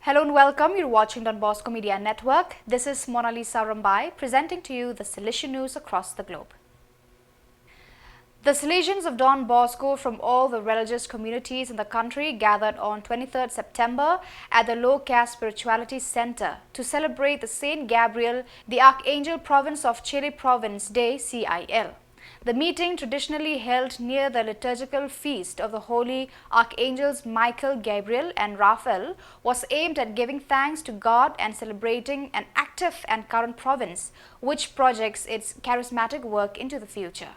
Hello and welcome. You're watching Don Bosco Media Network. This is Mona Lisa Rambai presenting to you the Salesian news across the globe. The Salesians of Don Bosco from all the religious communities in the country gathered on 23rd September at the Low Caste Spirituality Center to celebrate the Saint Gabriel, the Archangel Province of Chile Province Day CIL. The meeting, traditionally held near the liturgical feast of the holy archangels Michael, Gabriel and Raphael, was aimed at giving thanks to God and celebrating an active and current province which projects its charismatic work into the future.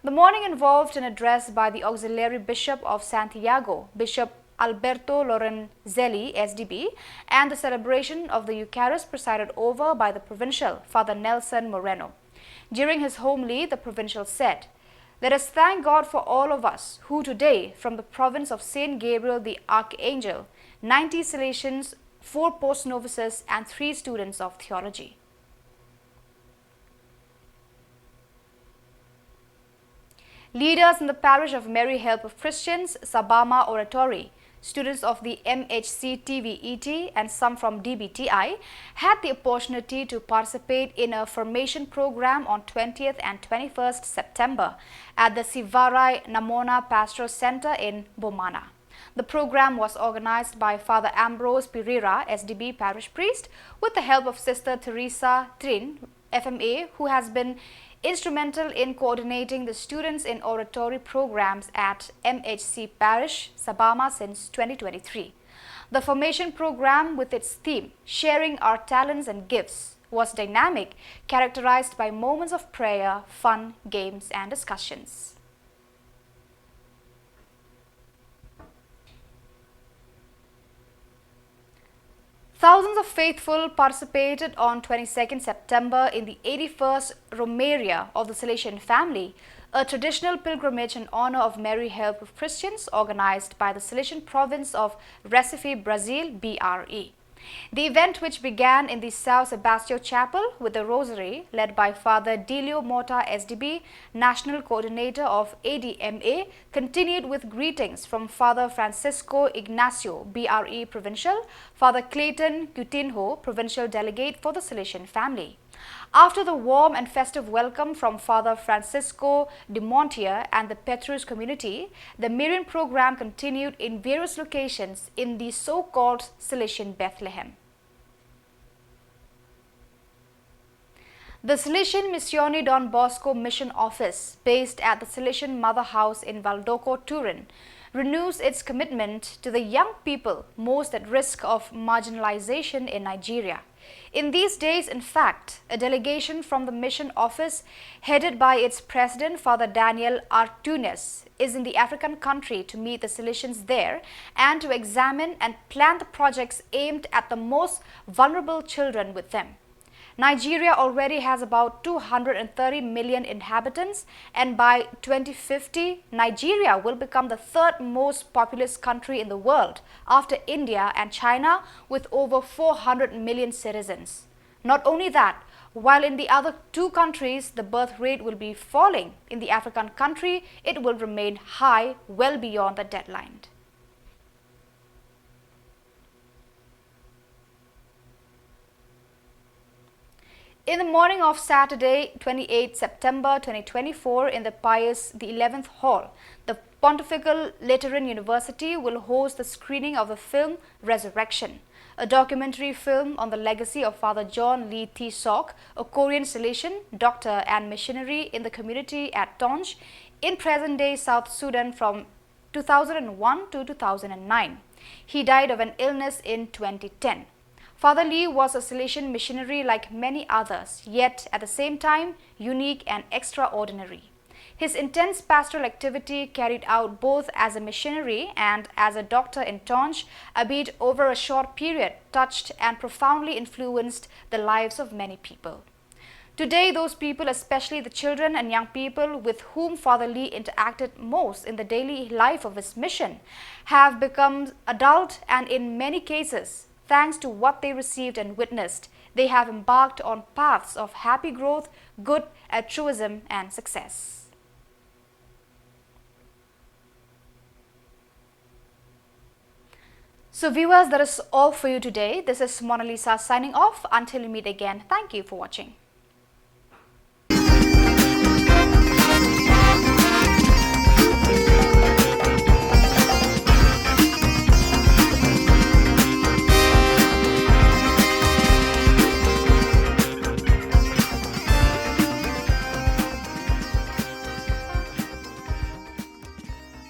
The morning involved an address by the Auxiliary Bishop of Santiago, Bishop Alberto Lorenzelli, SDB, and the celebration of the Eucharist presided over by the Provincial, Father Nelson Moreno. During his homily, the Provincial said, "Let us thank God for all of us who today, from the province of Saint Gabriel the Archangel, 90 Salesians, 4 post-novices and 3 students of theology." Leaders in the parish of Mary Help of Christians, Sabama Oratory, students of the MHC-TVET and some from DBTI had the opportunity to participate in a formation program on 20th and 21st September at the Sivarai Namona Pastoral Center in Bomana. The program was organized by Father Ambrose Pereira, SDB parish priest, with the help of Sister Teresa Trin, FMA, who has been instrumental in coordinating the students in oratory programs at MHC Parish, Sabama since 2023. The formation program, with its theme, Sharing Our Talents and Gifts, was dynamic, characterized by moments of prayer, fun, games and discussions. Thousands of faithful participated on 22nd September in the 81st Romeria of the Salesian family, a traditional pilgrimage in honor of Mary Help of Christians organized by the Salesian province of Recife, Brazil, BRE. The event, which began in the São Sebastião Chapel with the Rosary, led by Father Delio Mota, SDB, National Coordinator of ADMA, continued with greetings from Father Francisco Ignacio, BRE Provincial, Father Clayton Coutinho, Provincial Delegate for the Salesian family. After the warm and festive welcome from Father Francisco de Montier and the Petrus community, the Marian program continued in various locations in the so-called Salesian Bethlehem. The Salesian Missione Don Bosco Mission Office, based at the Salesian Mother House in Valdoco, Turin, renews its commitment to the young people most at risk of marginalization in Nigeria. In these days, in fact, a delegation from the mission office, headed by its president, Father Daniel Artunes, is in the African country to meet the Salesians there and to examine and plan the projects aimed at the most vulnerable children with them. Nigeria already has about 230 million inhabitants, and by 2050, Nigeria will become the 3rd most populous country in the world after India and China, with over 400 million citizens. Not only that, while in the other 2 countries the birth rate will be falling, in the African country it will remain high, well beyond the deadline. In the morning of Saturday, 28 September 2024, in the Pius the 11th Hall, the Pontifical Lateran University will host the screening of the film Resurrection, a documentary film on the legacy of Father John Lee Thi Sok, a Korean Salesian, doctor and missionary in the community at Tonj in present-day South Sudan from 2001 to 2009. He died of an illness in 2010. Father Lee was a Salesian missionary like many others, yet at the same time unique and extraordinary. His intense pastoral activity, carried out both as a missionary and as a doctor in Tonj, albeit over a short period, touched and profoundly influenced the lives of many people. Today, those people, especially the children and young people with whom Father Lee interacted most in the daily life of his mission, have become adult, and in many cases, thanks to what they received and witnessed, they have embarked on paths of happy growth, good altruism and success. So viewers, that is all for you today. This is Mona Lisa signing off. Until we meet again, thank you for watching.